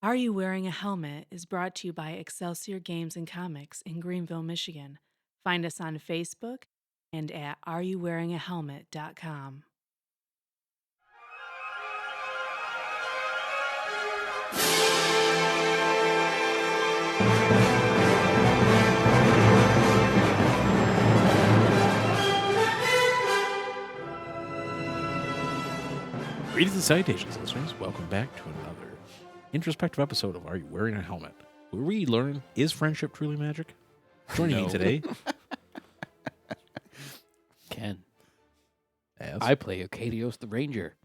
Are You Wearing a Helmet is brought to you by Excelsior Games and Comics in Greenville, Michigan. Find us on Facebook and at areyouwearingahelmet.com. Greetings and salutations, listeners. Welcome back to another introspective episode of Are You Wearing a Helmet? Where we learn, is friendship truly magic? Joining me today, Ken. as I play Arkadios the Ranger.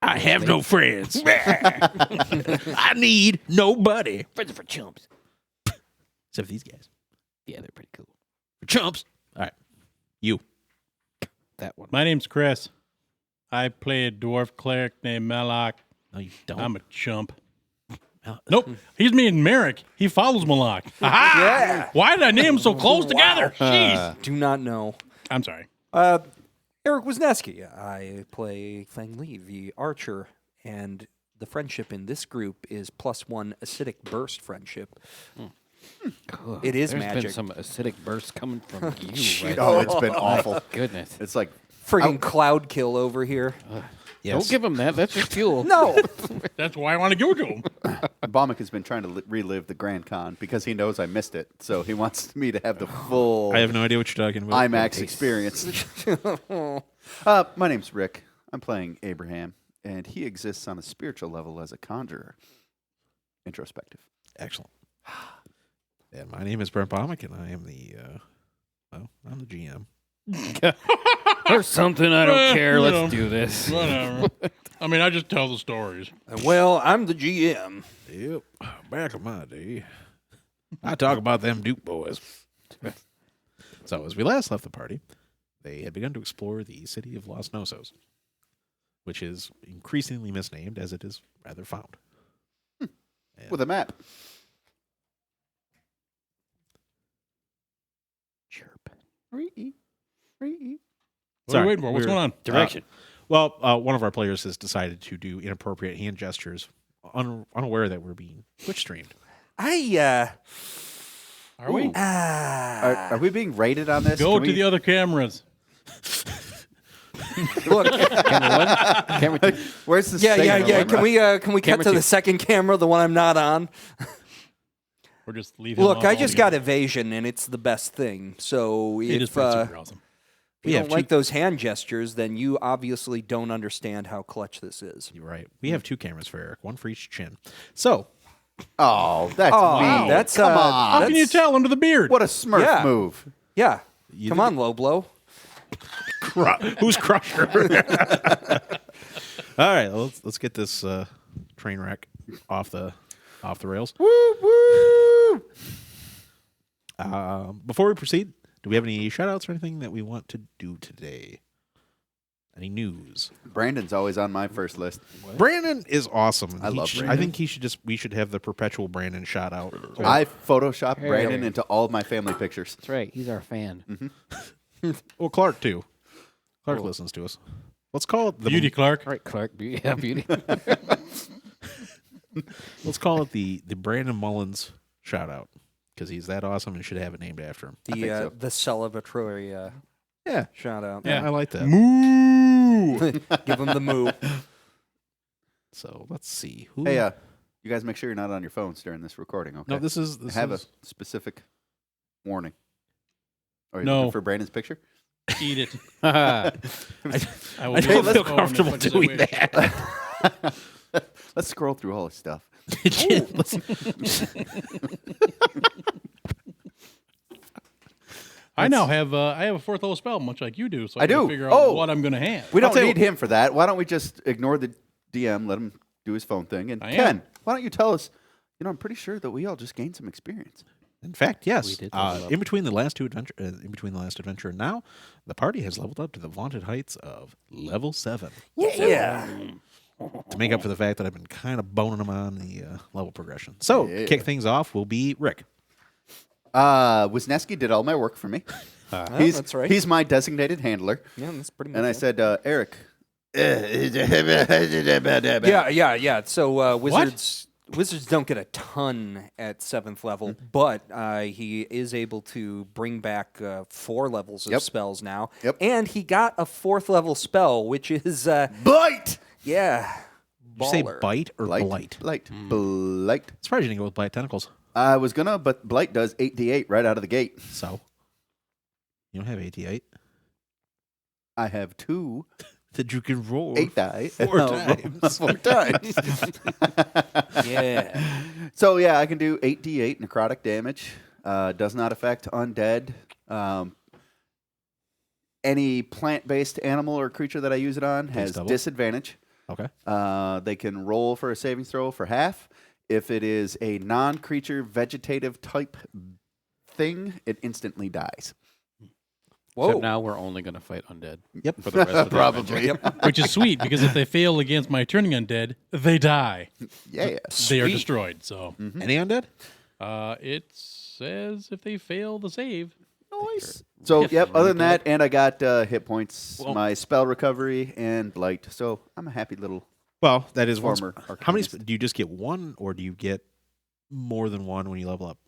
I have no friends. I need nobody. Friends are for chumps. Except for these guys. Yeah, they're pretty cool. For chumps. All right. You. That one. My name's Chris. I play a dwarf cleric named Malak. No, you don't. I'm a chump. Mal- Nope, he's me and Merrick. He follows Malak. Aha! Yeah. Why did I name them so close together? Jeez. Do not know. I'm sorry. Eric Wisniewski. I play Feng Li, the archer, and the friendship in this group is +1 acidic burst friendship. It is There's magic. been some acidic bursts coming from you. Right Oh, now. it's been awful. Goodness. It's like, Friggin' cloud kill over here. Yes. Don't give him that. That's just fuel. No. That's why I want to give it to him. Baumick has been trying to relive the Grand Con because he knows I missed it. So he wants me to have the full I have no idea what you're talking about. IMAX experience. My name's Rick. I'm playing Abraham, and he exists on a spiritual level as a conjurer. Introspective. Excellent. And my name is Brent Bomick, and I am I'm the GM. There's something I don't care. you Let's know. do this. Whatever. I mean, I just tell the stories. Well, I'm the GM. Yep. Back in my day, I talk about them Duke boys. So, as we last left the party, they had begun to explore the city of Los Gnossos, which is increasingly misnamed as it is rather found. And With a map. Chirp. What are we waiting for? What's going on? Direction. One of our players has decided to do inappropriate hand gestures, unaware that we're being Twitch streamed. Are we? Are we being rated on this? Go Can to we- the other cameras. Look. Camera two. Where's the Yeah. Can we cut Camera to two. the second camera, the one I'm not on? Or just leave him Look, off I just got altogether. evision, and it's the best thing. So It is if pretty super awesome. you have don't like those hand gestures, then you obviously don't understand how clutch this is. You're right. We have two cameras for Eric, one for each chin. So, Oh, that's Oh, mean. that's, Come uh, on. How can you tell under the beard? What a Smurf Yeah. move. Yeah. You Come did on, low blow. who's Crusher? All right, let's get this train wreck off the rails. Woo, woo. Before we proceed, do we have any shout-outs or anything that we want to do today? Any news? Brandon's always on my first list. Brandon is awesome. I love I Brandon. think we should have the perpetual Brandon shout-out. I photoshopped Hey. Brandon into all of my family pictures. That's right. He's our fan. Well, Clark too. Clark listens to us. Let's call it the Beauty Clark. All right, Clark. Yeah, beauty. Let's call it the Brandon Mullins shout-out because he's that awesome and should have it named after him. think so. The celebratory Yeah, shout out. Yeah. I like that. Moo. Give him the moo. So let's see. Who? Hey, you guys make sure you're not on your phones during this recording, okay? no, this is Have a specific warning. Are you No. looking for Brandon's picture? Eat it. I will I leave don't this feel phone comfortable as much as I doing wish. that. Let's scroll through all his stuff. I now have I have a fourth level spell, much like you do, so I I can do. figure out Oh. what I'm going to have. We don't tell you need him for that. Why don't we just ignore the DM, let him do his phone thing? And I am. Ken, why don't you tell us? You know, I'm pretty sure that we all just gained some experience. In fact, yes. We did level up. In between the last adventure and now, the party has leveled up to the vaunted heights of level 7 Yeah. to make up for the fact that I've been kind of boning them on the level progression. So, to Yeah. kick things off will be Rick. Wisniewski did all my work for me. That's right. He's my designated handler. Yeah, that's pretty much And I it. said, Eric. Yeah. So Wizards Wizards don't get a ton at 7th level, but he is able to bring back 4 levels of Yep. spells now. Yep. And he got a 4th level spell, which is, Blight! yeah, Did you say baller. bite or blight? Blight. Blight. Surprised you didn't go with blight tentacles. I was gonna, but Blight does 8d8 right out of the gate. So you don't have 88 I have 2 that you can roll 8 die. 4 No, times. 4 times. Yeah. So yeah, I can do 8d8 necrotic damage. Does not affect undead. Any plant-based animal or creature that I use it on has double. disadvantage. Okay. They can roll for a saving throw for half. If it is a non-creature vegetative type thing, it instantly dies. Whoa. Except now we're only going to fight undead. Yep. For the rest of the Probably. Which is sweet because if they fail against my turning undead, they die. Yeah. They are Sweet. destroyed. So Any undead? it says if they fail the save. Nice. So, yep, other than that, and I got hit points, my spell recovery, and blight. So I'm a happy little... Well, that is one. Former How many? arcanist. Do you just get one, or do you get more than one when you level up?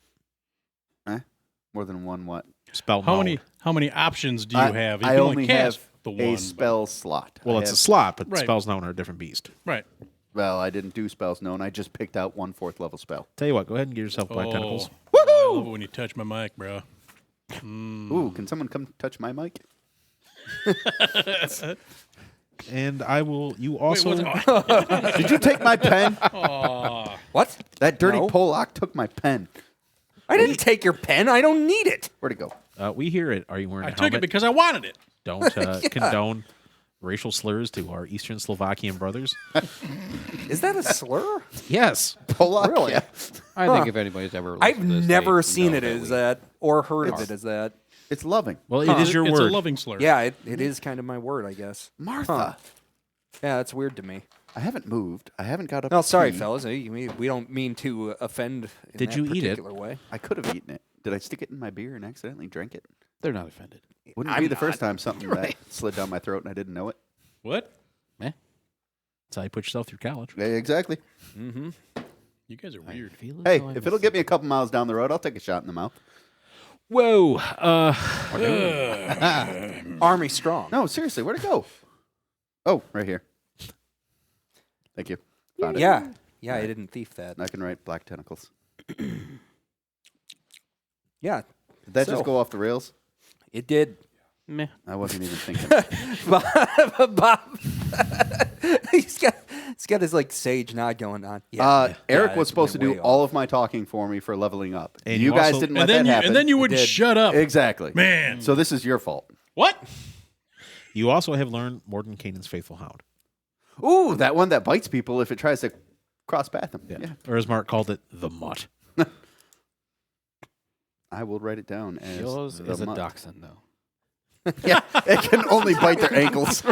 More than one what? Spell How mode. many options do you have? You I can only cast have the one. a but- spell slot. Well, I it's a have- slot, but Right. spells known are a different beast. Right. Well, I didn't do spells known. I just picked out 1 4th level spell. Tell you what, go ahead and get yourself black tentacles. I love it when you touch my mic, bro. Ooh, can someone come touch my mic? And I will. You also. Did you take my pen? What? That dirty No. Polak took my pen. I didn't take your pen. I don't need it. Where'd it go? We hear it. Are you wearing I a took helmet? it because I wanted it. Don't condone racial slurs to our Eastern Slovakian brothers. Is that a slur? Yes. Polak? Really? Yeah. I think if anybody's ever I've listened to this, never they seen know it as we- that or heard of it as that. It's loving. Well, it is your it's word. a loving slur. Yeah, it is kind of my word, I guess. Martha. Yeah, that's weird to me. I haven't moved. I haven't got up. No, to sorry, pee. fellas. We don't mean to offend in Did that you eat it? particular way. I could have eaten it. Did I stick it in my beer and accidentally drink it? They're not offended. Wouldn't I'm be the not. first time something that slid down my throat and I didn't know it. What? That's how you put yourself through college. Yeah, exactly. Mm-hmm. You guys are weird. Hey, if it'll get me a couple miles down the road, I'll take a shot in the mouth. Whoa. Army strong. No, seriously, where'd it go? Oh, right here. Thank you. Found it. Yeah. Yeah, I didn't thief that. And I can write black tentacles. Yeah, Did that So- just go off the rails? it did. Meh. I wasn't even thinking. Bob, he's got his like sage nod going on. Yeah, Eric yeah, was it supposed to went do way all off. of my talking for me for leveling up. And you you guys also- didn't And let then that you happen. and then you wouldn't did. shut up, Exactly. man. So this is your fault. What? You also have learned Mordenkainen's Faithful Hound. Ooh, that one that bites people if it tries to cross path them. Yeah. Or as Mark called it, the mutt. I will write it down as Yours the is a mutt. dachshund, though. Yeah, it can only bite their ankles.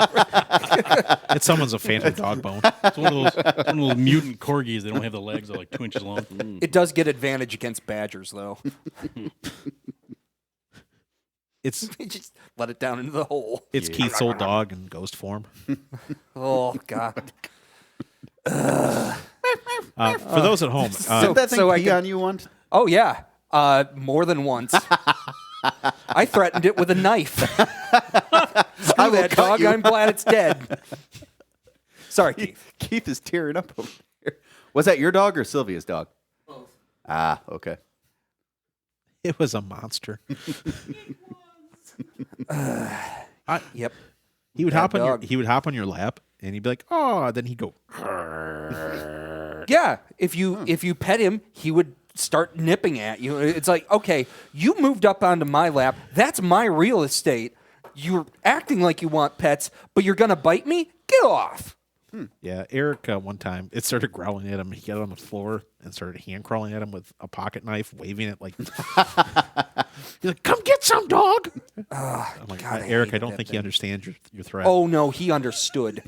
It's someone's a phantom dog bone. It's one of those mutant corgis. They don't have the legs. They're like 2 inches long. It does get advantage against badgers, though. It's Just let it down into the hole. Keith's old dog in ghost form. Oh God. For those at home, Did that thing so I pee could- on you once? Oh yeah. More than once. I threatened it with a knife. Screw will that cut dog. you. I'm glad it's dead. Sorry, Keith. Keith is tearing up over here. Was that your dog or Sylvia's dog? Both. Ah, okay. it was a monster. Yep. He would Bad hop on dog. he would hop on your lap, and he'd be like, "Oh," then he'd go. Yeah. If you pet him, he would start nipping at you. It's like, okay, you moved up onto my lap. That's my real estate. You're acting like you want pets, but you're gonna bite me? Get off. Yeah, Eric, one time, it started growling at him. He got on the floor and started hand crawling at him with a pocket knife, waving it like, he's like, "Come get some, dog." I'm like, God, I Eric, I hated don't that think thing. he understands your threat. Oh no, he understood.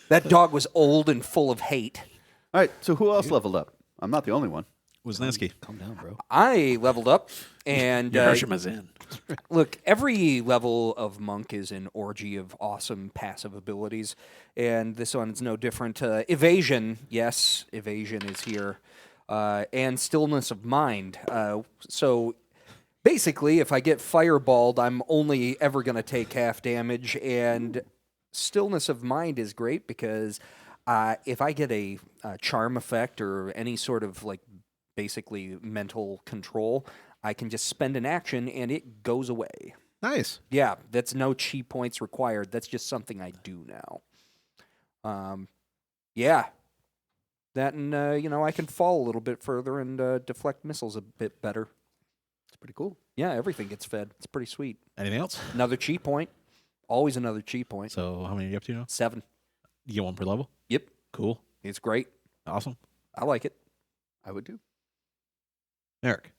That dog was old and full of hate. All right, so who else leveled up? I'm not the only one. Wisniewski. Calm down, bro. I leveled up, and in. look, every level of monk is an orgy of awesome passive abilities, and this one's no different. Evasion, yes, evasion is here, and stillness of mind. So basically, if I get fireballed, I'm only ever going to take half damage, and stillness of mind is great because if I get a charm effect or any sort of like basically mental control, I can just spend an action and it goes away. Nice. Yeah, that's no chi points required. That's just something I do now. Yeah. That and, I can fall a little bit further and deflect missiles a bit better. It's pretty cool. Yeah, everything gets fed. It's pretty sweet. Anything else? Another chi point. Always another chi point. So how many are you up to now? 7. You get one per level? Yep. Cool. It's great. Awesome. I like it. I would do. Eric.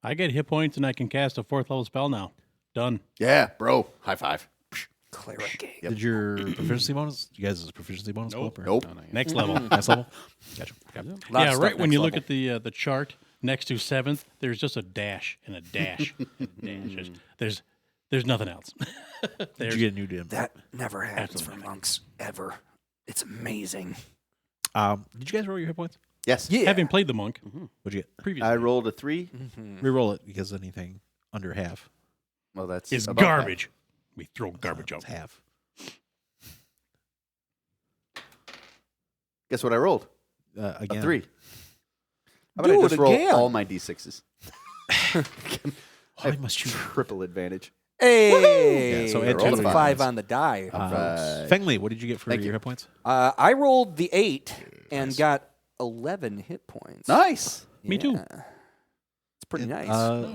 I get hit points and I can cast a 4th level spell now. Done. Yeah, bro. High five. Cleric. Yep. Did your proficiency bonus? You guys' proficiency bonus go Nope. up? or- Nope. No, not yet. Next level. Next level? Gotcha. Okay. Lot of Yeah, stuff right when next you look level. at the chart next to 7th, there's just a dash and a dash and a dash. There's nothing else. Did There's, you get a new dim? That never happens Absolutely. for monks, ever. It's amazing. Did you guys roll your hit points? Yes. Yeah. having played the monk What'd you get? previously, I rolled a 3. Reroll it because anything under half Well, that's is about half. garbage. We throw garbage out. is half. Guess what I rolled? Again. A 3. How about Do I it just roll again. all my d6s? Why must you? Triple advantage. Hey, Yeah, so add that's two a to 5 fives. on the die. Right. Fengley, what did you get for Thank your you. hit points? I rolled the 8 and got 11 hit points. Nice. Me too. Yeah. It's pretty nice.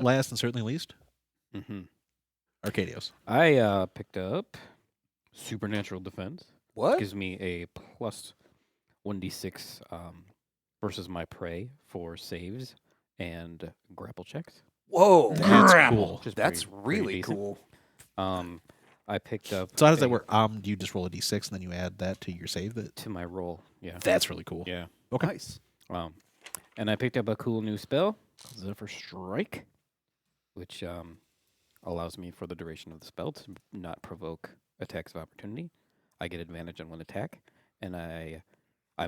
Last and certainly least, Mm-hmm. Arkadios. I picked up Supernatural Defense. what? Gives me a plus 1d6 versus my prey for saves and grapple checks. Whoa. That's cool. which is That's pretty- pretty really decent. cool. I picked up. So how does that a- work? Do you just roll a d6 and then you add that to your save? To my roll. Yeah. That's really cool. Yeah. Okay. Nice. And I picked up a cool new spell, Zephyr Strike, which allows me for the duration of the spell to not provoke attacks of opportunity. I get advantage on one attack, and I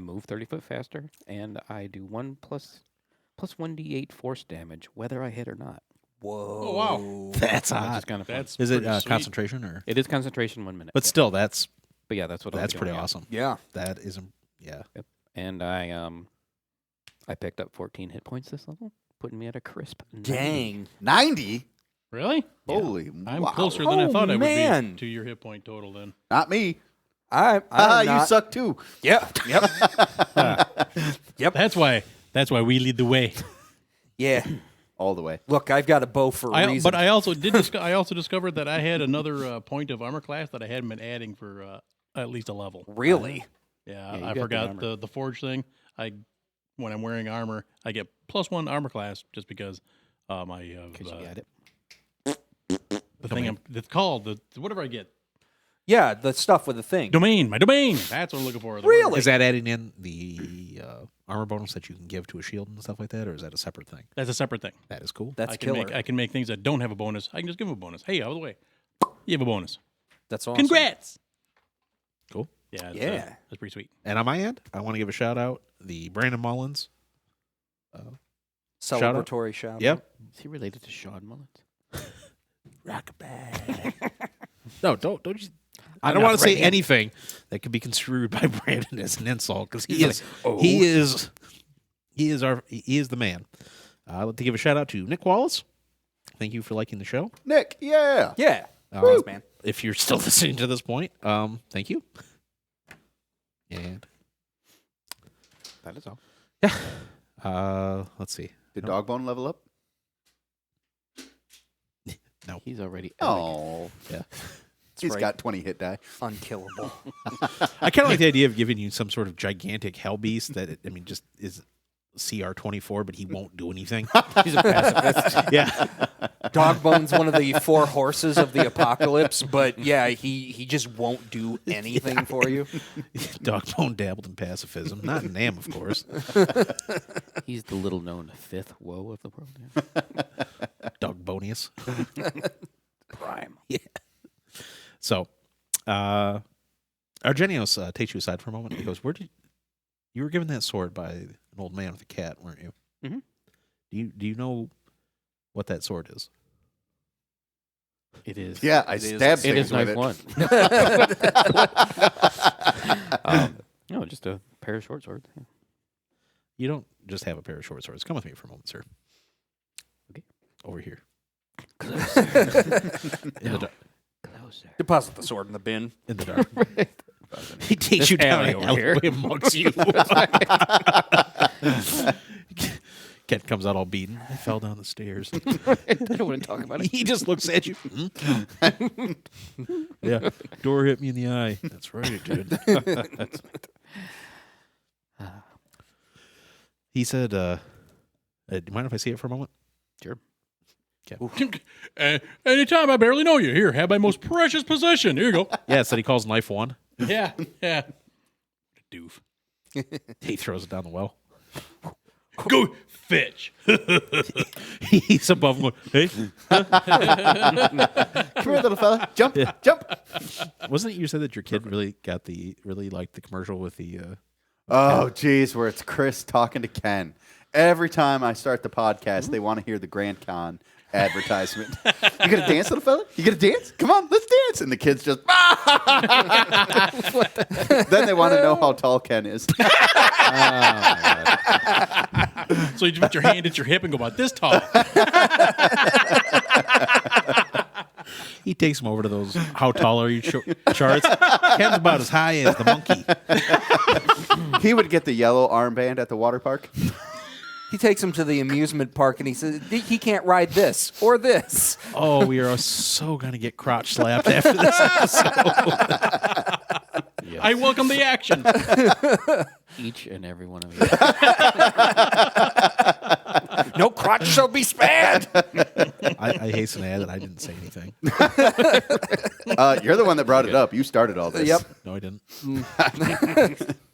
move 30 foot faster, and I do 1 plus 1d8 force damage, whether I hit or not. Whoa. wow. That's Which hot. is kind of fun. That's Is it pretty sweet. concentration or? It is concentration 1 minute. But yeah. still, that's But yeah, that's what I'll be that's doing, pretty yeah. awesome. Yeah. That is, yeah. And I picked up 14 hit points this level, putting me at a crisp 90. Dang. 90? Really? Holy I'm wow. closer than I Oh, thought I would man. be to your hit point total then. Not me. I'm Ah, you not- suck too. Yeah. Yep. That's why we lead the way. Yeah. All the way. Look, I've got a bow for a reason. But I also I also discovered that I had another point of armor class that I hadn't been adding for at least a level. Really? Yeah, Yeah, you I got the forgot armor. the forge thing. When I'm wearing armor, I get +1 armor class just because my Because you got it. the thing it's called the whatever I get Yeah, the stuff with the thing. domain. My domain. That's what I'm looking for. The Really? Is that adding in the armor bonus that you can give to a shield and stuff like that, or is that a separate thing? That's a separate thing. That is cool. That's I can killer. I can make things that don't have a bonus. I can just give them a bonus. Hey, out of the way. You have a bonus. That's awesome. Congrats. Cool. Yeah. Yeah. That's pretty sweet. And on my end, I want to give a shout out the Brandon Mullins. Celebratory shout. Yep. Is he related to Sean Mullins? Rockabye. No, don't you. I I'm don't not want to say ready. anything that could be construed by Brandon as an insult because he He's is like, "Oh." he is the man. I'd like to give a shout out to Nick Wallace. Thank you for liking the show. Nick, yeah. Yeah. Uh, Thanks, man. If you're still listening to this point, thank you. And That is all. let's see. Did No. Dogbone level up? No. He's already. Oh. Yeah. He's right. got 20 hit die. Unkillable. I kind of like the idea of giving you some sort of gigantic hell beast that just is CR-24, but he won't do anything. He's a pacifist. Yeah. Dogbone's one of the 4 horses of the apocalypse, but yeah, he just won't do anything for you. Dogbone dabbled in pacifism. Not in NAM, of course. He's the little-known fifth woe of the world. Yeah. Dogbonius. Prime. Yeah. So, Arkadios takes you aside for a moment. He goes, you were given that sword by an old man with a cat, weren't you? Mhm. Do you know what that sword is? It is. Yeah, I It is- stabbed It things is with knife it. one. No, just a pair of short swords. Yeah. You don't just have a pair of short swords. Come with me for a moment, sir. Okay. Over here. Closer. In the dark. Closer. Deposit the sword in the bin. In the dark. He takes This you down alley an over here. alleyway amongst you. Cat comes out all beaten. I fell down the stairs. I don't want to talk about it. He just looks at you. Hmm? Yeah. Door hit me in the eye. That's right, it did. He said, do you mind if I see it for a moment? Sure. Anytime, I barely know you. Here, have my most precious possession. Here you go. Yeah, it said he calls knife one. Yeah, yeah. Doof. He throws it down the well. Go fetch. He's above him going, hey. Come here, little fella. Jump, jump. Wasn't it you said that your kid really liked the commercial with the Oh, geez, where it's Chris talking to Ken. Every time I start the podcast, they want to hear the Grand Con advertisement. You gonna dance, little fella? You gonna dance? Come on, let's dance. And the kids just. Then they want to know how tall Ken is. So you put your hand at your hip and go about this tall. He takes him over to those how tall are you charts. Ken's about as high as the monkey. He would get the yellow armband at the water park. He takes him to the amusement park and he says he can't ride this or this. Oh, we are so gonna get crotch slapped after this episode. I welcome the action. Each and every one of you. No crotch shall be spared. I hasten to add that I didn't say anything. You're the one that brought it up. You started all this. Yep. No, I didn't.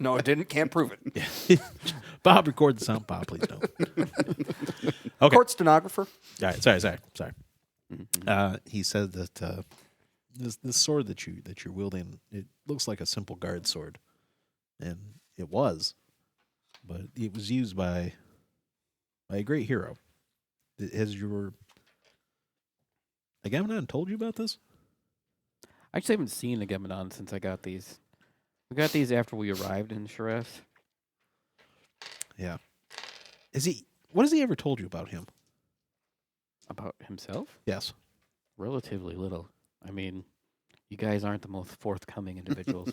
No, it didn't. Can't prove it. Bob, record the sound. Bob, please don't. Okay. Court stenographer. All right, sorry. He said that this sword that you're wielding, it looks like a simple guard sword, and it was, but it was used by a great hero. Has your Agamemnon told you about this? I actually haven't seen Agamemnon since I got these. We got these after we arrived in Shiraz. Yeah. What has he ever told you about him? About himself? Yes. Relatively little. I mean, you guys aren't the most forthcoming individuals.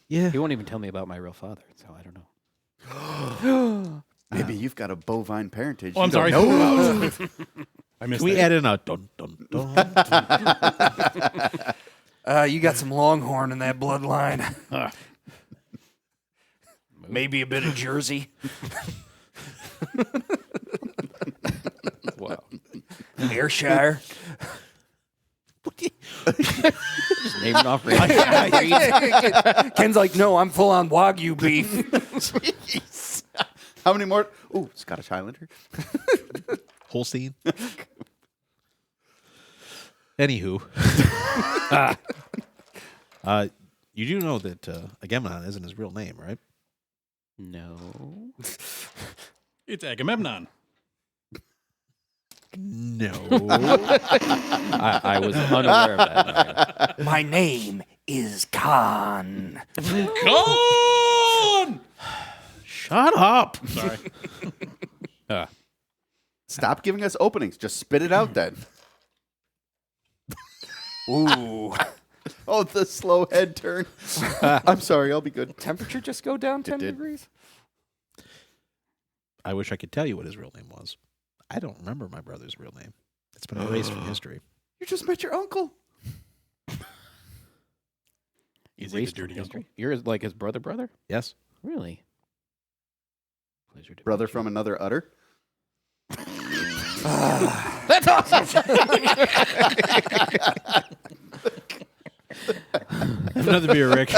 Yeah. He won't even tell me about my real father, so I don't know. Maybe you've got a bovine parentage. Oh, I'm you don't sorry. know about. I missed Can we that. add in a dun dun dun? You got some Longhorn in that bloodline. Maybe a bit of Jersey. Wow. Ayrshire. Just naming off breeds. Ken's like, no, I'm full on Wagyu beef. Jeez. How many more? Ooh, Scottish Highlander. Holstein. Anywho, you do know that Agamemnon isn't his real name, right? No. It's Agamemnon. No. I was unaware of that. My name is Khan. Gone! Shut up. Sorry. Stop giving us openings. Just spit it out then. Ooh. Oh, the slow head turn. I'm sorry. I'll be good. Temperature just go down 10 did. degrees? I wish I could tell you what his real name was. I don't remember my brother's real name. It's been erased from history. You just met your uncle. Is he the Erased dirty from uncle? history? You're like his brother? Yes. Really? Pleasure to Brother meet from another udder. That's awesome. Have another beer, Rick.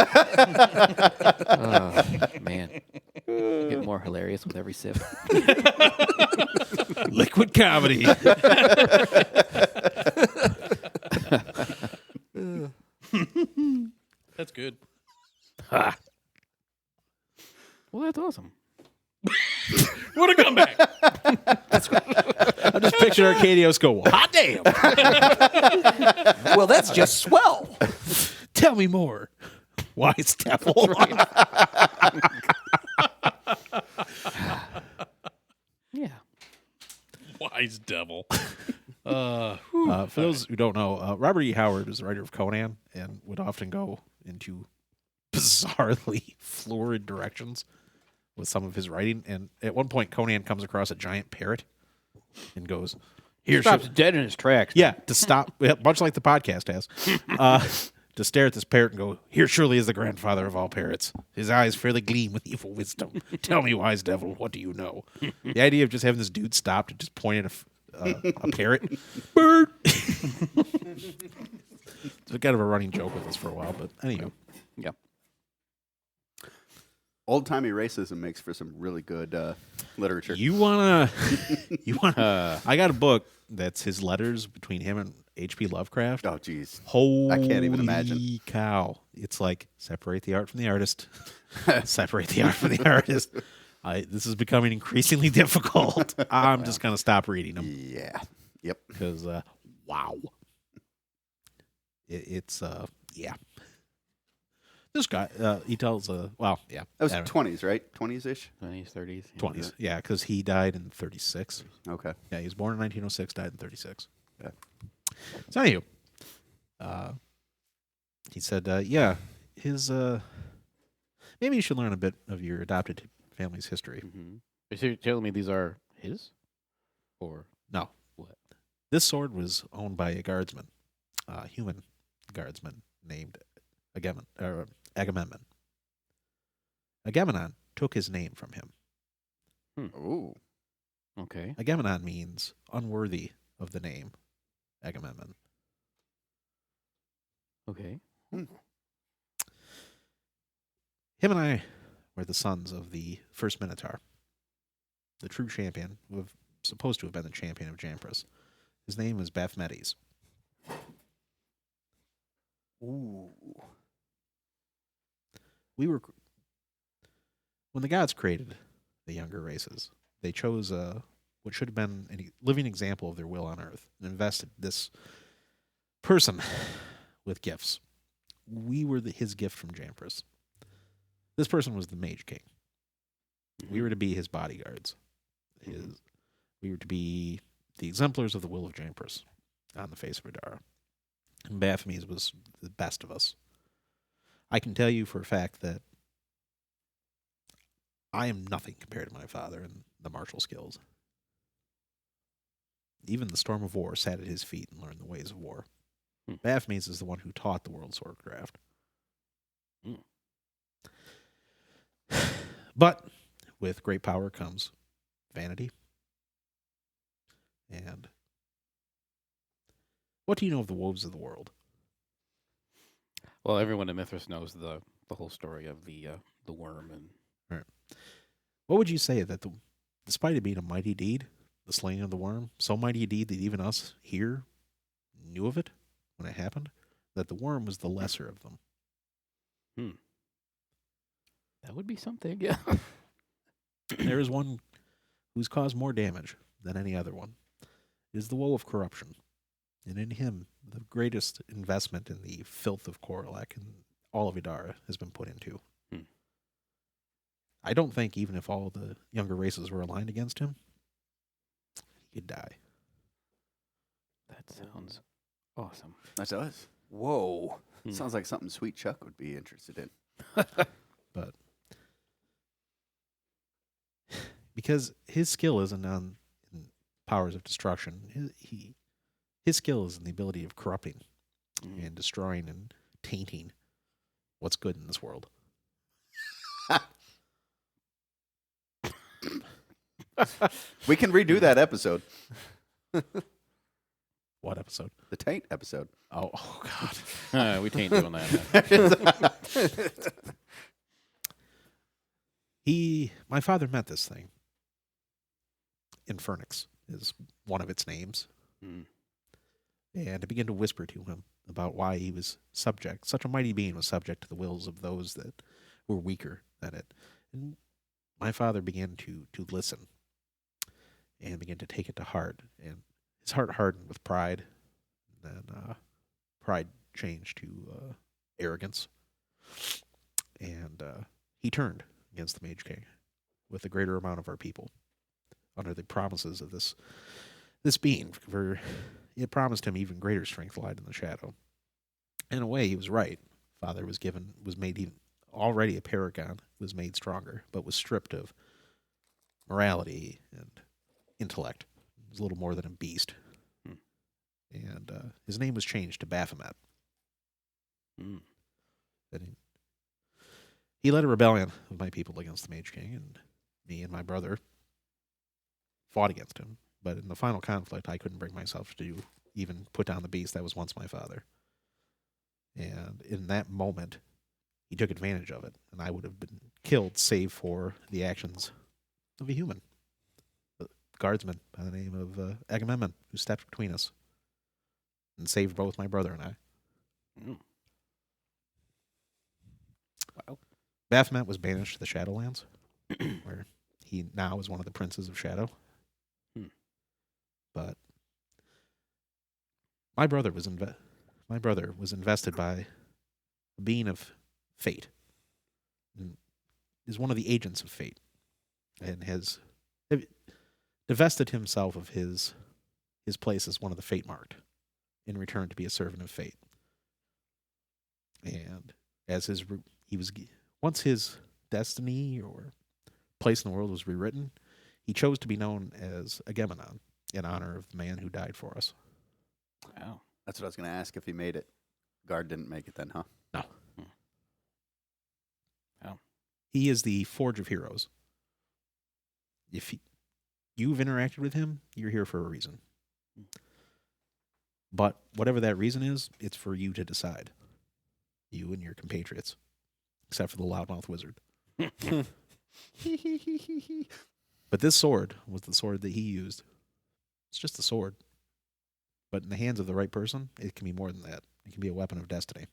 Oh, man. You get more hilarious with every sip. Liquid comedy. That's good. Well, that's awesome. What a comeback! I just pictured Arkadios go, hot damn. Well, that's just swell. Tell me more. Wise devil. Yeah. Wise devil. For those who don't know, Robert E. Howard is the writer of Conan and would often go into bizarrely florid directions with some of his writing. And at one point, Conan comes across a giant parrot and goes, "Here, Stops dead in his tracks. yeah, to stop, much like the podcast has, to stare at this parrot and go, here surely is the grandfather of all parrots. His eyes fairly gleam with evil wisdom. Tell me, wise devil, what do you know?" The idea of just having this dude stop to just point at a parrot. Bird. It's kind of a running joke with us for a while, but anyway. Yeah. Old timey racism makes for some really good literature. You wanna? I got a book that's his letters between him and H.P. Lovecraft. Oh, geez. Holy I can't even imagine. cow! It's like separate the art from the artist. Separate the art from the artist. This is becoming increasingly difficult. I'm just gonna stop reading them Yeah. Yep. because wow, it's yeah. This guy, he tells well, yeah, That was anyway, 20s, right? 20s ish? 20s, 30s. 20s, yeah, because he died in 36. Okay. Yeah, he was born in 1906, died in 36. Yeah. So anywho, he said, yeah, his maybe you should learn a bit of your adopted family's history. Mm-hmm. Are you telling me these are his? Or No, what? this sword was owned by a guardsman, human guardsman named Agamemnon. Agamemnon took his name from him. Ooh. Okay. Agamemnon means unworthy of the name Agamemnon. Okay. Him and I were the sons of the first Minotaur, the true champion, who was supposed to have been the champion of Jampras. His name was Baphometes. Ooh. When the gods created the younger races, they chose what should have been a living example of their will on earth and invested this person with gifts. We were his gift from Jampras. This person was the Mage King. We were to be his bodyguards. We were to be the exemplars of the will of Jampras on the face of Adara. And Baphometes was the best of us. I can tell you for a fact that I am nothing compared to my father in the martial skills. Even the storm of war sat at his feet and learned the ways of war. Baphometes is the one who taught the world swordcraft. But with great power comes vanity. And what do you know of the woes of the world? Well, everyone in Mithras knows the whole story of the worm and What would you say that despite it being a mighty deed, the slaying of the worm, so mighty a deed that even us here knew of it when it happened, that the worm was the lesser of them? that would be something. Yeah. There is one who's caused more damage than any other one. It is the woe of corruption. And in him, the greatest investment in the filth of Korolek and all of Idara has been put into. I don't think even if all the younger races were aligned against him, he could die. That sounds awesome. That does. Whoa. Sounds like something Sweet Chuck would be interested in. But because his skill isn't on in powers of destruction, his skill is in the ability of corrupting and destroying and tainting what's good in this world. We can redo that episode. What episode? The taint episode. Oh God. We ain't doing that. My father met this thing. Infernix is one of its names. Mm. And I began to whisper to him about why he was subject, such a mighty being was subject to the wills of those that were weaker than it. And my father began to listen and began to take it to heart. And his heart hardened with pride. And then pride changed to arrogance. And he turned against the Mage King with a greater amount of our people under the promises of this being. For it promised him even greater strength lied in the shadow. In a way, he was right. Father was made even already a paragon, was made stronger, but was stripped of morality and intellect. He was a little more than a beast. And his name was changed to Baphomet. Mm. And he led a rebellion of my people against the Mage King, and me and my brother fought against him. But in the final conflict, I couldn't bring myself to even put down the beast that was once my father. And in that moment, he took advantage of it, and I would have been killed save for the actions of a human, a guardsman by the name of Agamemnon, who stepped between us and saved both my brother and I. Mm. Wow. Baphomet was banished to the Shadowlands, where he now is one of the princes of Shadow. But my brother was invested by a being of fate, and is one of the agents of fate, and has divested himself of his place as one of the fate marked, in return to be a servant of fate. And as once his destiny or place in the world was rewritten, he chose to be known as Agamemnon, in honor of the man who died for us. Wow. That's what I was going to ask if he made it. Guard didn't make it then, huh? No. Wow. He is the Forge of Heroes. If you've interacted with him, you're here for a reason. But whatever that reason is, it's for you to decide. You and your compatriots. Except for the loudmouth wizard. But this sword was the sword that he used. It's just a sword. But in the hands of the right person, it can be more than that. It can be a weapon of destiny.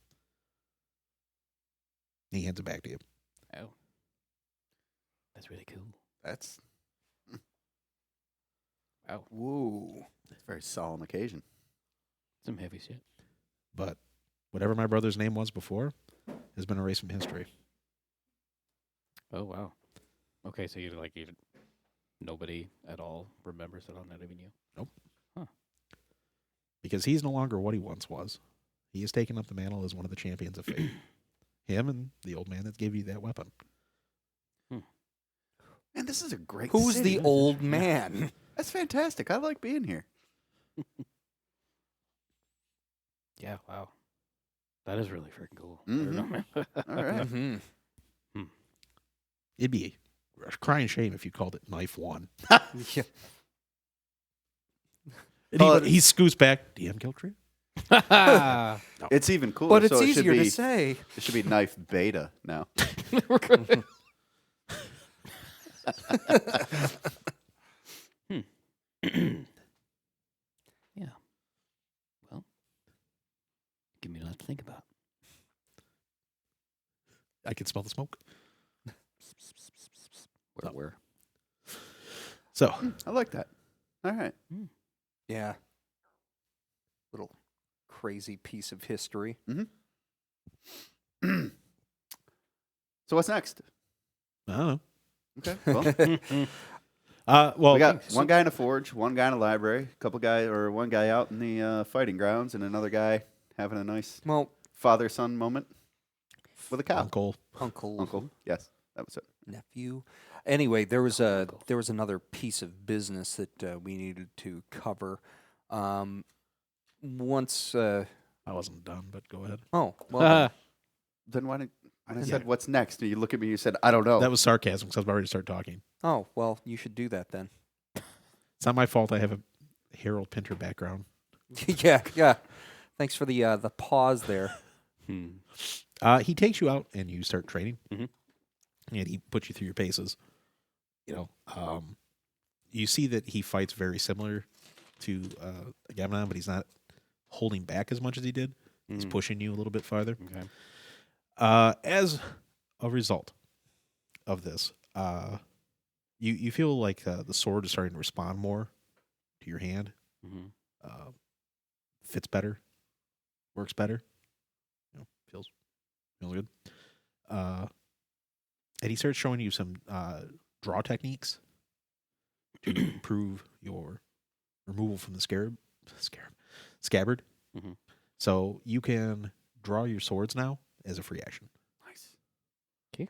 He hands it back to you. Oh. That's really cool. That's Wow. whoa. It's a very solemn occasion. Some heavy shit. But whatever my brother's name was before has been erased from history. Oh, wow. Okay, so even nobody at all remembers it, not even you? Nope. Huh. Because he's no longer what he once was. He has taken up the mantle as one of the champions of fate. Him and the old man that gave you that weapon. Man, this is a great Who's city. the old man? That's fantastic. I like being here. Yeah, wow. That is really freaking cool. Mhm. All right. Mhm. It'd be a crying shame if you called it Knife 1. Yeah. And he scoots back. DM kill tree? It's even cooler. But it's so it easier should be, to say. It should be knife beta now. Yeah. Well, give me a lot to think about. I can smell the smoke. Where? So, I like that. All right. Yeah. Little crazy piece of history. So what's next? I don't know. Okay. Well, Well, we got one guy in a forge, one guy in a library, one guy out in the fighting grounds, and another guy having a nice Well, father-son moment with a cow. Uncle. Uncle. Yes, that was it. nephew. Anyway, there was another piece of business that we needed to cover. Once. I wasn't done, but go ahead. Oh well. Then why didn't? When I said what's next, and you look at me, you said I don't know. That was sarcasm because I was about ready to start talking. Oh well, you should do that then. It's not my fault. I have a Harold Pinter background. yeah. Thanks for the pause there. He takes you out and you start training, Mhm. and he puts you through your paces. You see that he fights very similar to Agamemnon, but he's not holding back as much as he did. He's pushing you a little bit farther. Okay. As a result of this, you feel like the sword is starting to respond more to your hand. Mhm. Fits better, works better. Feels good. And he starts showing you some draw techniques to improve your removal from the scabbard. Mhm. So you can draw your swords now as a free action. Nice.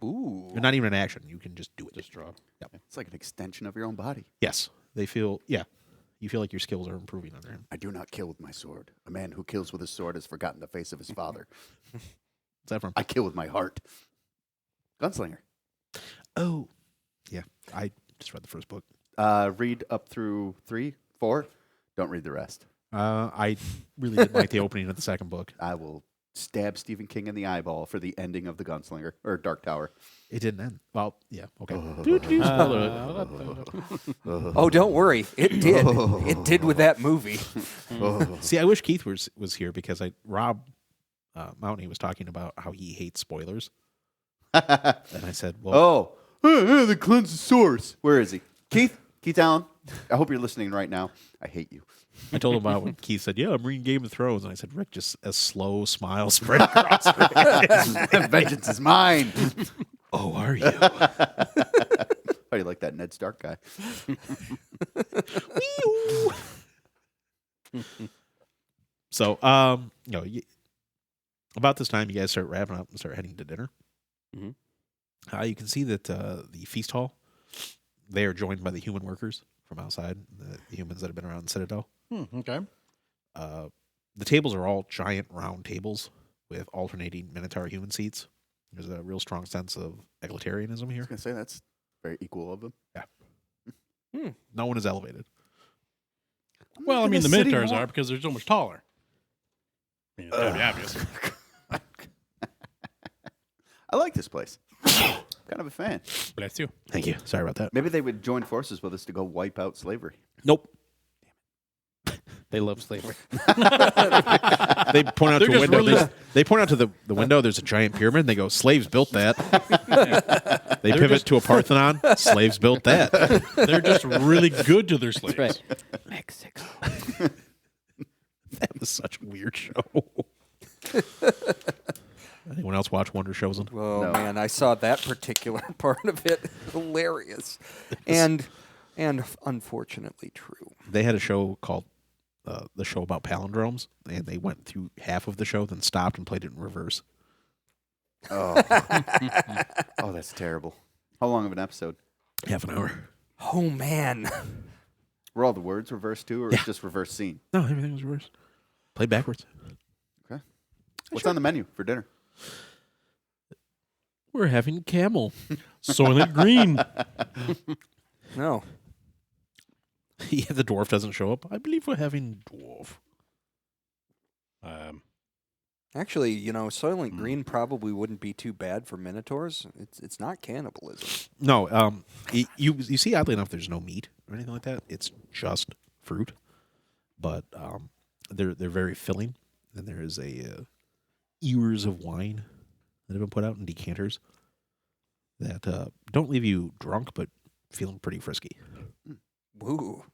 Ooh. Or not even an action. You can just do it. Just draw. It's like an extension of your own body. Yes. You feel like your skills are improving under him. I do not kill with my sword. A man who kills with his sword has forgotten the face of his father. What's that from? I kill with my heart. Gunslinger. Oh. Yeah. I just read the first book. Read up through 3, 4. Don't read the rest. I really didn't like the opening of the second book. I will stab Stephen King in the eyeball for the ending of the Gunslinger or Dark Tower. It didn't end. Well, yeah. Okay. Oh, don't worry. It did. It did with that movie. See, I wish Keith was here because Rob Mountain was talking about how he hates spoilers, and I said, "Well, the cleanse source. Where is he? Keith Allen. I hope you're listening right now. I hate you. I told him about when Keith said, "Yeah, I'm reading Game of Thrones," and I said, "Rick, just a slow smile spread across." Vengeance is mine. Oh, are you? How do you like that Ned Stark guy? So, about this time, you guys start wrapping up and start heading to dinner. Mhm. You can see that the feast hall, they are joined by the human workers from outside, the humans that have been around the Citadel. Okay. The tables are all giant round tables with alternating minotaur human seats. There's a real strong sense of egalitarianism I here. was going to say that's very equal of them. No one is elevated. Well, I mean, the city minotaurs more- are because they're so much taller. I mean, it's gotta be obvious. I like this place. Kind of a fan. Bless you. Thank you. Sorry about that. Maybe they would join forces with us to go wipe out slavery. Nope. They love slavery. They point out They're to a just window. really- They point out to the window. There's a giant pyramid. And they go, "Slaves built that." They pivot to a Parthenon. Slaves built that. They're just really good to their slaves. That's right. Mexico. That was such a weird show. Anyone else watch Wonder Chosen? Oh No. man, I saw that particular part of it. Hilarious, and unfortunately true. They had a show called the show about palindromes, and they went through half of the show, then stopped and played it in reverse. Oh, oh, that's terrible. How long of an episode? Half an hour. Oh man, Were all the words reversed too, or Yeah. just reverse scene? No, everything was reversed. Played backwards. What's on the menu for dinner? We're having camel. Soylent Green. no. Yeah, the dwarf doesn't show up. I believe we're having dwarf. Actually, Soylent Green probably wouldn't be too bad for minotaurs. It's not cannibalism. No, you see, oddly enough, there's no meat or anything like that. It's just fruit, but they're very filling. And there is a ewers of wine that have been put out in decanters that don't leave you drunk, but feeling pretty frisky. Woo.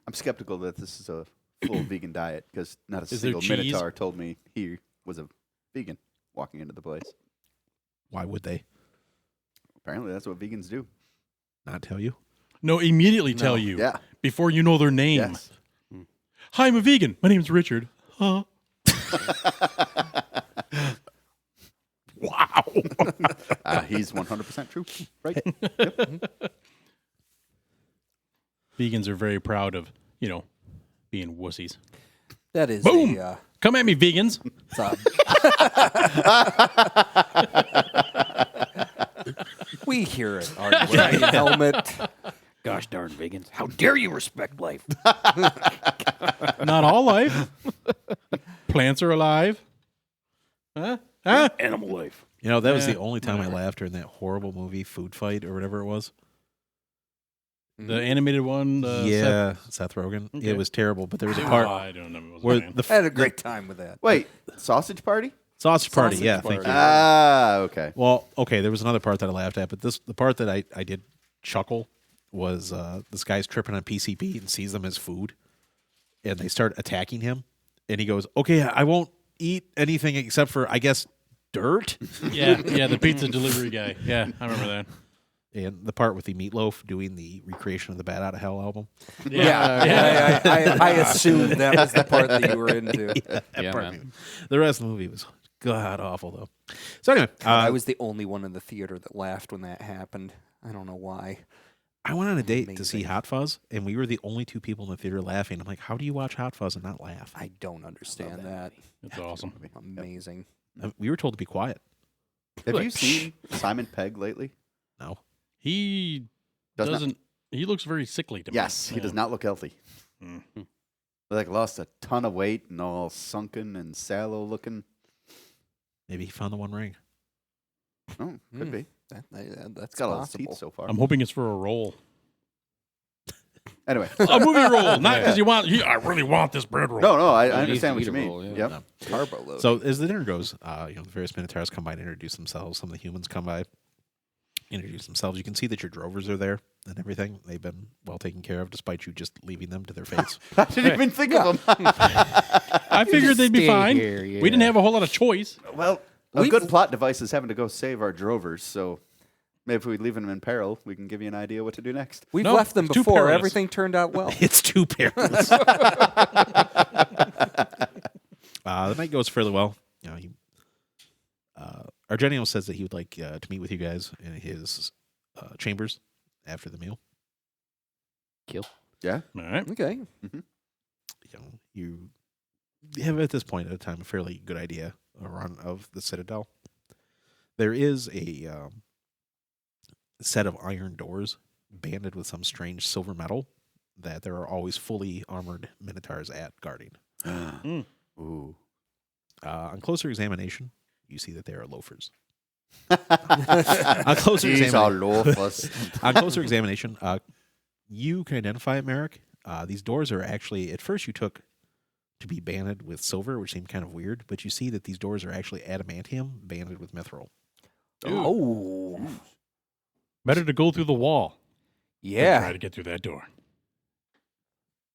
I'm skeptical that this is a full vegan diet because not a Is there single cheese? minotaur told me he was a vegan walking into the place. Why would they Apparently, that's what vegans do. not tell you? No, immediately tell you Yeah. before you know their name. Yes. Hi, I'm a vegan. My name's Richard. Huh? Wow. He's 100% true. Right. Vegans are very proud of, being wussies. That is Boom! a Come at me, vegans. it's a- we hear it. Are you wearing a helmet? Gosh darn vegans. How dare you respect life? Not all life. Plants are alive. Huh? Animal life. You know, that was Yeah, the only time I whatever. laughed during that horrible movie, Food Fight, or whatever it was. The animated one. Yeah, Seth Rogen. Okay. It was terrible, but there was a Seth- part I don't know. It was where fine. the I had a great time with that. Wait, sausage party? sausage party. Sausage Yeah, party. thank you. Ah, okay. Well, okay, there was another part that I laughed at, but the part that I did chuckle was this guy's tripping on PCP and sees them as food, and they start attacking him, and he goes, "Okay, I won't eat anything except for, I guess, dirt." Yeah, the pizza delivery guy. Yeah, I remember that. And the part with the Meatloaf doing the recreation of the Bat Out of Hell album. I assumed that was the part that you were into. That Yeah, part man. made me- The rest of the movie was god awful though. So anyway, I was the only one in the theater that laughed when that happened. I don't know why. I went on a date to see Amazing. Hot Fuzz, and we were the only two people in the theater laughing. I'm like, how do you watch Hot Fuzz and not laugh? I don't understand that. It's awesome. Amazing. We were told to be quiet. Have you seen Simon Pegg lately? No. He Does not- doesn't. He looks very sickly to me. Yes, he does not look healthy. Mm. Like lost a ton of weight and all sunken and sallow looking. Maybe he found the One Ring. Oh, could Hmm. be. That's It's got a lot of possible. teeth so far. I'm hoping it's for a role. Anyway, A movie role, not because you want. I really want this bread roll. no, I He needs understand to what eat you a mean. roll, yeah. Yep. No. Carbo load. So as the dinner goes, the various Minotaurs come by and introduce themselves. Some of the humans come by, introduce themselves. You can see that your drovers are there and everything. They've been well taken care of, despite you just leaving them to their fates. I didn't even think of them. I figured they'd be Stay fine. here, We didn't yeah. have a whole lot of choice. Well, a good plot device is having to go save our drovers. So maybe if we leave them in peril, we can give you an idea what to do next. We've Nope, left them it's too before. perilous. Everything turned out well. It's too perilous. The night goes fairly well. You know, Arkadios says that he would like to meet with you guys in his chambers after the meal. Yeah. All right. Okay. You know, you have at this point at time a fairly good idea around of the Citadel. There is a set of iron doors banded with some strange silver metal that there are always fully armored Minotaurs at guarding. Ooh. On closer examination, you see that they are loafers. On closer These are examination, loafers. on closer examination, you can identify it, Merrick. These doors are actually, at first you took to be banded with silver, which seemed kind of weird, but you see that these doors are actually adamantium banded with mithril. Oh. Better to go through the wall. than try Yeah. to get through that door.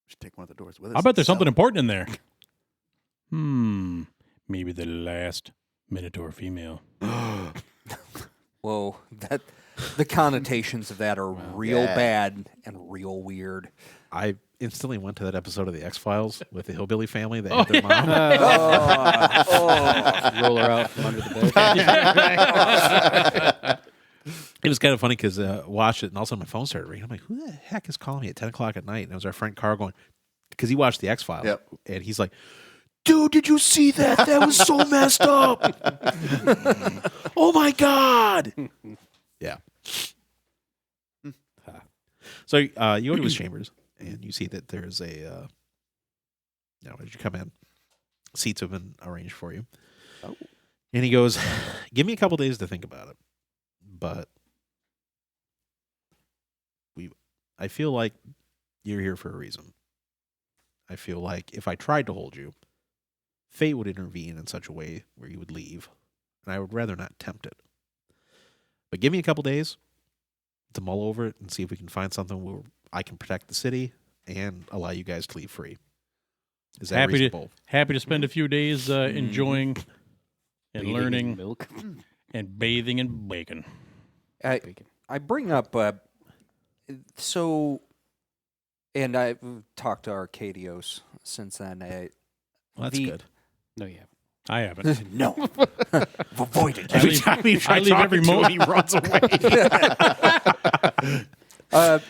Should take one of the doors with us. I bet there's Sell something it. important in there. Maybe the last Minotaur female. Whoa. The connotations of that are real Yeah. bad and real weird. I instantly went to that episode of the X-Files with the hillbilly family that had their mom. Roll her out from under the bed. It was kind of funny because watched it, and all of a sudden my phone started ringing. I'm like, who the heck is calling me at 10 o'clock at night? And it was our friend Carl going, because he watched the X-Files. Yep. And he's like, dude, did you see that? That was so messed up. Oh, my God. Yeah. So you go to his chambers, and you see that there's a, as you come in, seats have been arranged for you. Oh. And he goes, give me a couple days to think about it. But I feel like you're here for a reason. I feel like if I tried to hold you, fate would intervene in such a way where you would leave, and I would rather not tempt it. But give me a couple days to mull over it and see if we can find something where I can protect the city and allow you guys to leave free. Is that Happy to- reasonable? Happy to spend a few days enjoying and Bathing in learning milk. and bathing in bacon. I bring up and I've talked to Arkadios since then. Well, that's the- good. No, you haven't. I haven't. No, avoid it. Every time you try I leave every talking to him, he runs away.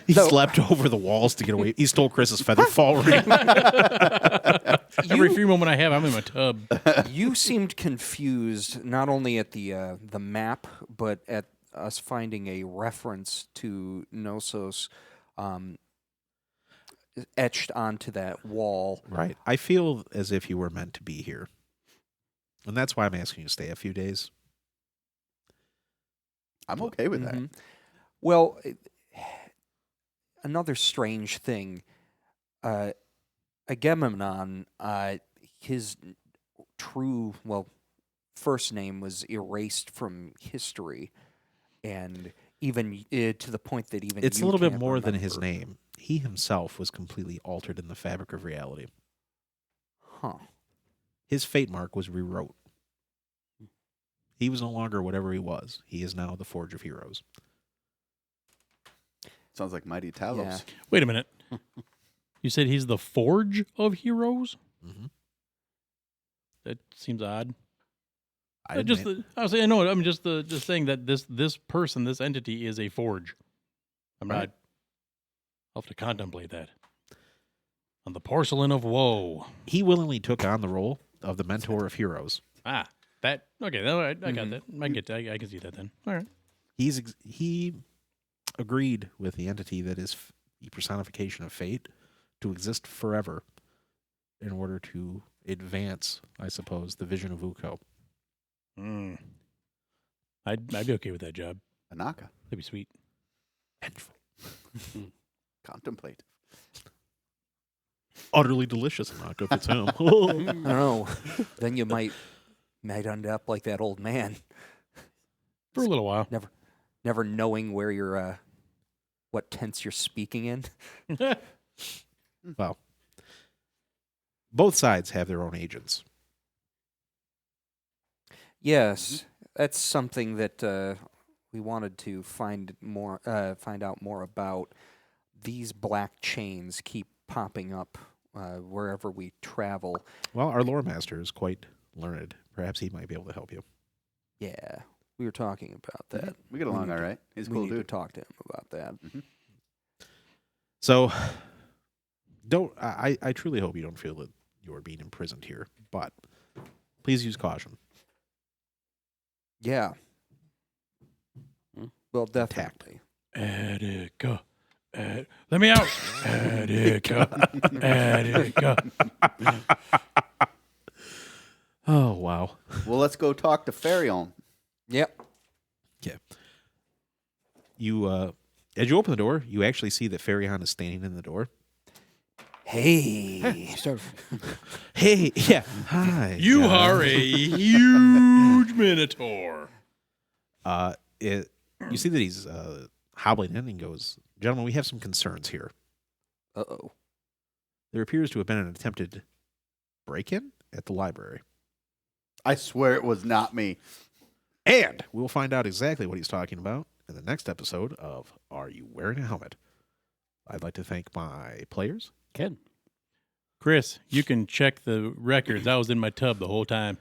He no, slept over the walls to get away. He stole Chris's feather fall ring. Every free moment I have, I'm in my tub. you seemed confused not only at the map, but at us finding a reference to Gnossos etched onto that wall. Right. I feel as if you were meant to be here. And that's why I'm asking you to stay a few days. I'm okay with that. Mhm. Well, another strange thing, Agamemnon, his true, first name was erased from history, and even to the point that even It's a you little bit can't more than his remember. name. He himself was completely altered in the fabric of reality. Huh. His fate mark was rewrote. He was no longer whatever he was. He is now the Forge of Heroes. Sounds like Mighty Talos. Yeah. Wait a minute. You said he's the Forge of Heroes? Mm-hmm. That seems odd. I Just admit- I was saying no. I'm just saying that this person, this entity, is a forge. I'm Right. not. I'll have to contemplate that. On the porcelain of woe. he willingly took on the role of the mentor of heroes. Ah, that okay. All right, I got Mhm. that. I can see that then. All right. He agreed with the entity that is the personification of fate to exist forever in order to advance, I suppose, the vision of Uko. Mm. I'd be okay with that job. Anaka. That'd be sweet. Vengeful. Contemplate. Utterly delicious, Knock if it's him. I don't know. Then you might end up like that old man, For a little while. never knowing where you're, what tense you're speaking in. Well, both sides have their own agents. Yes, that's something that we wanted to find out more about. These black chains keep popping up wherever we travel. Well, our lore master is quite learned. Perhaps he might be able to help you. Yeah, we were talking about that. We get along need all to- right. He's a we cool need to dude. talk to him about that. So, I truly hope you don't feel that you are being imprisoned here, but please use caution. Yeah. Well, Tact. definitely. Attica. Let me out. Attica. Attica. Oh, wow. Well, let's go talk to Farion. Yep. You, as you open the door, you actually see that Farion is standing in the door. Hey. Hey, yeah, hi. You guys. are a huge minotaur. You see that he's hobbling in and goes, "Gentlemen, we have some concerns here. Uh-oh. There appears to have been an attempted break-in at the library. I swear it was not me. And we will find out exactly what he's talking about in the next episode of Are You Wearing a Helmet?" I'd like to thank my players. Ken. Chris, you can check the records. I was in my tub the whole time.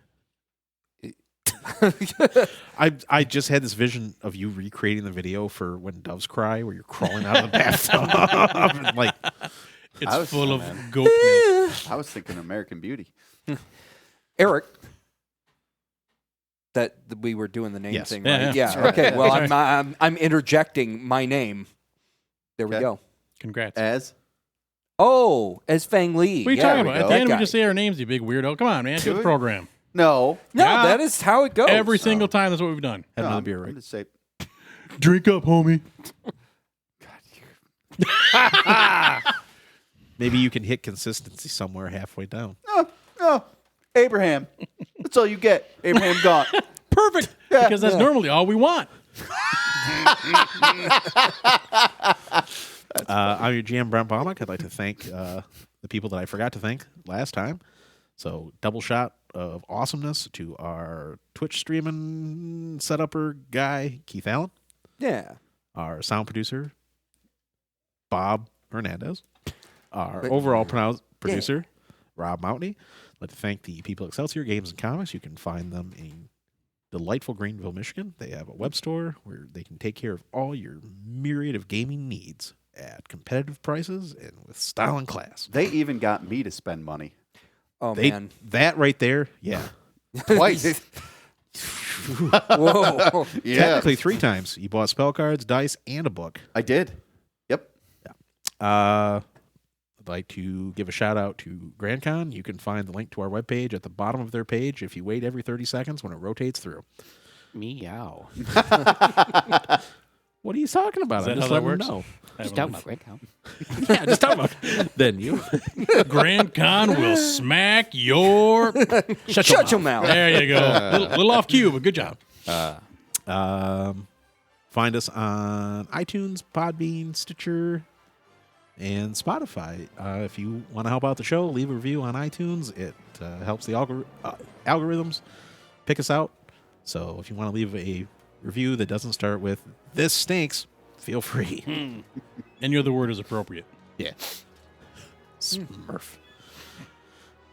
I just had this vision of you recreating the video for When Doves Cry, where you're crawling out of the bathtub. And like, It's I was- full oh, of man. goat milk. I was thinking American Beauty. Eric. That we were doing the name Yes. thing, Yeah, right? yeah. Yeah. Okay. Well, Sorry. I'm interjecting my name. There we Okay. go. Congrats. As Oh, as Fang Li. What are you yeah, talking we about? go. At the end, That we just guy. say our names, you big weirdo. Come on, man. Do Do the we? program. no. No, Yeah. that is how it goes. Every single time, that's what we've done. have No, another I'm beer, right? gonna say Drink up, homie. Maybe you can hit consistency somewhere halfway down. no. Abraham. That's all you get. Abraham gone. Perfect. Yeah. Because that's normally all we want. I'm your GM, Brent Baumack. I'd like to thank the people that I forgot to thank last time. So, double shot of awesomeness to our Twitch streaming setupper guy, Keith Allen, Yeah. our sound producer, Bob Hernandez, our But- overall producer, Rob Mountney. I'd like to thank the people at Excelsior Games and Comics. You can find them in delightful Greenville, Michigan. They have a web store where they can take care of all your myriad of gaming needs at competitive prices and with style and class. They even got me to spend money Oh They, man. that right there, yeah. twice. Whoa. Yeah, Technically 3 times. You bought spell cards, dice, and a book. I did. Yep. I'd like to give a shout out to GrandCon. You can find the link to our webpage at the bottom of their page if you wait every 30 seconds when it rotates through. Meow. What are you talking about? Is that I'm just how that letting them works? know. Just talking about Great Count. Yeah, just talking about. Then you. Grand Con will smack your. Shut your mouth. There you go. Little off cue, but good job. Find us on iTunes, Podbean, Stitcher, and Spotify. If you want to help out the show, leave a review on iTunes. It helps the algorithms pick us out. So if you want to leave a review that doesn't start with "this stinks," feel free. And your other word is appropriate. Yeah. Smurf.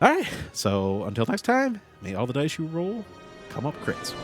All right. So until next time, may all the dice you roll come up crits.